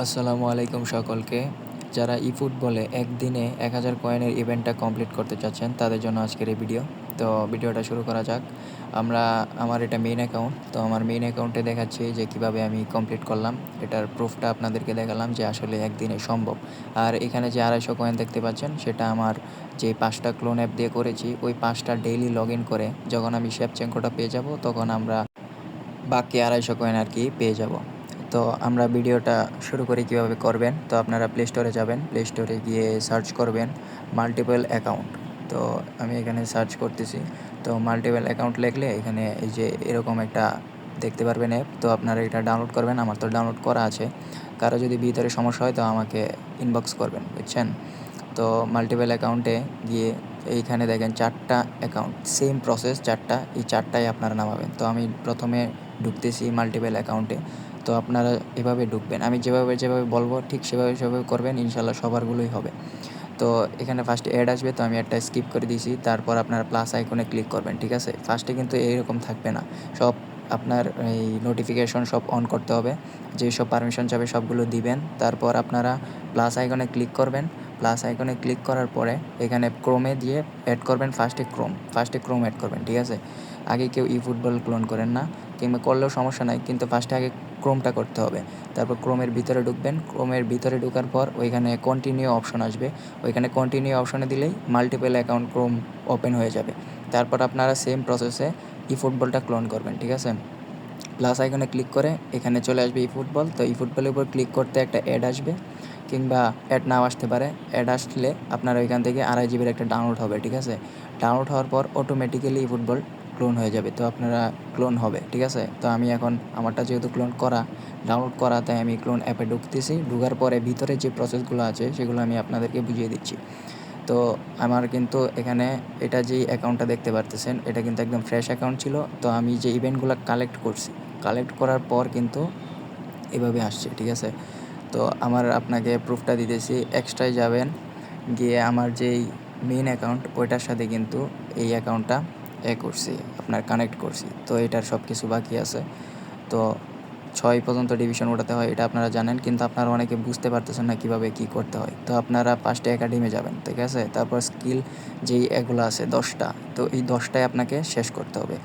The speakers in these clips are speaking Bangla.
আসসালামু আলাইকুম সকলকে। যারা ফুটবলে একদিনে ১,০০০ কয়েনের ইভেন্টটা কমপ্লিট করতে চাচ্ছেন তাদের জন্য আজকের এই ভিডিও। তো ভিডিওটা শুরু করা যাক। আমার এটা মেইন অ্যাকাউন্ট। তো আমার মেইন অ্যাকাউন্টে দেখাচ্ছি যে কিভাবে আমি কমপ্লিট করলাম। এটার প্রুফটা আপনাদেরকে দেখালাম যে আসলে একদিনে সম্ভব। আর এখানে যে ২৫০ কয়েন দেখতে পাচ্ছেন সেটা আমার যে ৫টা ক্লোন অ্যাপ দিয়ে করেছি ওই ৫টা ডেইলি লগইন করে যখন আমি শেপচেঙ্কোটা পেয়ে যাব তখন আমরা বাকি ২৫০ কয়েন পেয়ে যাব। তো আমরা ভিডিওটা শুরু করি কীভাবে করবেন। তো আপনারা প্লে স্টোরে যাবেন, প্লে স্টোরে গিয়ে সার্চ করবেন মাল্টিপল অ্যাকাউন্ট। তো আমি এখানে সার্চ করতেছি। তো মাল্টিপল অ্যাকাউন্ট লিখলে এখানে এই যে এরকম একটা দেখতে পারবেন অ্যাপ। তো আপনারা এটা ডাউনলোড করবেন। আমার তো ডাউনলোড করা আছে। কারো যদি ভিতরে সমস্যা হয় তো আমাকে ইনবক্স করবেন, বুঝছেন? তো মাল্টিপল অ্যাকাউন্টে গিয়ে এইখানে দেখেন 4টা অ্যাকাউন্ট, সেম প্রসেস 4টা, এই 4টাই আপনারা নামাবেন। তো আমি প্রথমে ঢুকতেছি মাল্টিপল অ্যাকাউন্টে। তো আপনারা এভাবে ঢুকবেন, আমি যেভাবে বলবো ঠিক সেভাবে করবেন, ইনশাল্লাহ সবারগুলোই হবে। তো এখানে ফার্স্টে অ্যাড আসবে, তো আমি অ্যাডটা স্কিপ করে দিয়েছি। তারপর আপনারা প্লাস আইকনে ক্লিক করবেন, ঠিক আছে? ফার্স্টে কিন্তু এইরকম থাকবে না, সব আপনার এই নোটিফিকেশন সব অন করতে হবে, যেসব পারমিশন চাবে সবগুলো দিবেন। তারপর আপনারা প্লাস আইকনে ক্লিক করবেন। প্লাস আইকনে ক্লিক করার পরে এখানে ক্রোমে দিয়ে অ্যাড করবেন, ফার্স্টে ক্রোম অ্যাড করবেন, ঠিক আছে? আগে কেউ ফুটবল ক্লোন করেন না, কিংবা করলেও সমস্যা নাই, কিন্তু ফার্স্টে আগে ক্রোমটা করতে হবে। তারপর ক্রোমের ভিতরে ঢুকবেন। ক্রোমের ভিতরে ঢোকার পর ওইখানে কন্টিনিউ অপশন আসবে, ওইখানে কন্টিনিউ অপশনে দিলেই মাল্টিপল অ্যাকাউন্ট ক্রোম ওপেন হয়ে যাবে। তারপর আপনারা সেম প্রসেসে ফুটবলটা ক্লোন করবেন, ঠিক আছে? প্লাস আইকনে ক্লিক করে এখানে চলে আসবে ফুটবল। তো ফুটবলের উপর ক্লিক করতে একটা অ্যাড আসবে, কিংবা অ্যাড নাও আসতে পারে। অ্যাড আসলে আপনার ওইখান থেকে ২.৫ জিবির একটা ডাউনলোড হবে, ঠিক আছে? ডাউনলোড হওয়ার পর অটোমেটিক্যালি ফুটবল ক্লোন হয়ে যাবে। তো আপনারা ক্লোন হবে, ঠিক আছে? তো আমি এখন আমারটা যেহেতু ডাউনলোড করা, তাই আমি ক্লোন অ্যাপে ঢুকতেছি। ঢোকার পরে ভিতরে যে প্রসেসগুলো আছে সেগুলো আমি আপনাদেরকে বুঝিয়ে দিচ্ছি। তো আমার কিন্তু এখানে এটা যেই অ্যাকাউন্টটা দেখতে পারতেছেন এটা কিন্তু একদম ফ্রেশ অ্যাকাউন্ট ছিল। তো আমি যে ইভেন্টগুলো কালেক্ট করার পর কিন্তু এভাবে আসছে, ঠিক আছে? তো আপনাকে প্রুফটা দিতেছি। এক্সট্রায় যাবেন, গিয়ে আমার যেই মেইন অ্যাকাউন্ট ওইটার সাথে কিন্তু এই অ্যাকাউন্টটা আপনার কানেক্ট করছি। তো এটার সব কিছু বাকি আছে। তো ৬ পর্যন্ত ডিভিশন ওঠাতে হয়, এটা আপনারা জানেন, কিন্তু আপনারা অনেকে বুঝতে পারতেছেন না কীভাবে কী করতে হয়। তো আপনারা ফার্স্টে একাডেমি যাবেন, ঠিক আছে? তারপর স্কিল যেই এগুলো আছে 10টা, তো এই 10টাই আপনাকে শেষ করতে হবে।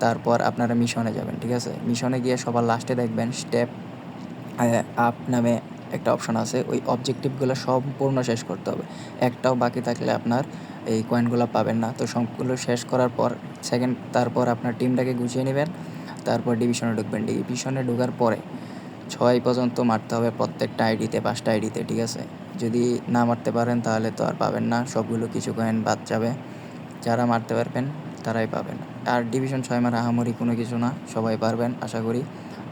তারপর আপনারা মিশনে যাবেন, ঠিক আছে? মিশনে গিয়ে সবার লাস্টে দেখবেন স্টেপ আপ নামে একটা অপশন আছে, ওই অবজেক্টিভগুলো সম্পূর্ণ শেষ করতে হবে। একটাও বাকি থাকলে আপনার এই কয়েনগুলো পাবেন না। তো সবগুলো শেষ করার পর তারপর আপনার টিমটাকে গুছিয়ে নেবেন। তারপর ডিভিশনে ঢুকবেন। ডিভিশনে ঢোকার পরে ৬ পর্যন্ত মারতে হবে প্রত্যেকটা আইডিতে, 5টা আইডিতে, ঠিক আছে? যদি না মারতে পারেন তাহলে তো আর পাবেন না, সবগুলো কিছু কয়েন বাদ যাবে। যারা মারতে পারবেন তারাই পাবেন। আর ডিভিশন ৬ মারা আহামরি কোনো কিছু না, সবাই পারবেন আশা করি।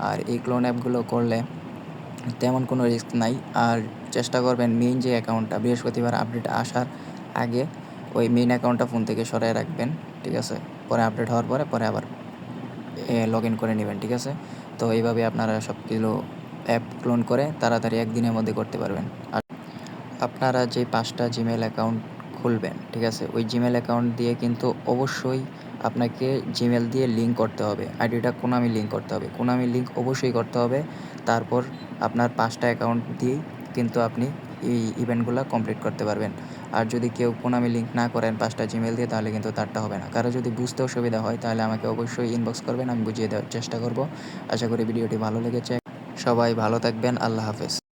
আর এই ক্লোন অ্যাপগুলো করলে তেমন কোনো রিস্ক নাই। আর চেষ্টা করবেন মেইন যে অ্যাকাউন্টটা বৃহস্পতিবার আপডেট আসার আগে ওই মেইন অ্যাকাউন্টটা ফোন থেকে সরায় রাখবেন, ঠিক আছে? পরে আপডেট হওয়ার পরে আবার লগ ইন করে নেবেন, ঠিক আছে? তো এইভাবে আপনারা সবগুলো অ্যাপ ক্লোন করে তাড়াতাড়ি একদিনের মধ্যে করতে পারবেন। আর আপনারা যে 5টা জিমেল অ্যাকাউন্ট খুলবেন, ঠিক আছে? ওই জিমেল অ্যাকাউন্ট দিয়ে কিন্তু অবশ্যই আপনাকে জিমেল দিয়ে লিঙ্ক করতে হবে। আইডিটা কোনামি লিঙ্ক করতে হবে। কোনামি লিঙ্ক অবশ্যই করতে হবে। তারপর আপনার 5টা অ্যাকাউন্ট দিয়েই কিন্তু আপনি এই ইভেন্টগুলো কমপ্লিট করতে পারবেন। আর যদি কেউ কোনামি লিঙ্ক না করেন 5টা জিমেল দিয়ে, তাহলে কিন্তু তারটা হবে না। কারো যদি বুঝতে অসুবিধা হয় তাহলে আমাকে অবশ্যই ইনবক্স করবেন, আমি বুঝিয়ে দেওয়ার চেষ্টা করব। আশা করি ভিডিওটি ভালো লেগেছে। সবাই ভালো থাকবেন। আল্লাহ হাফেজ।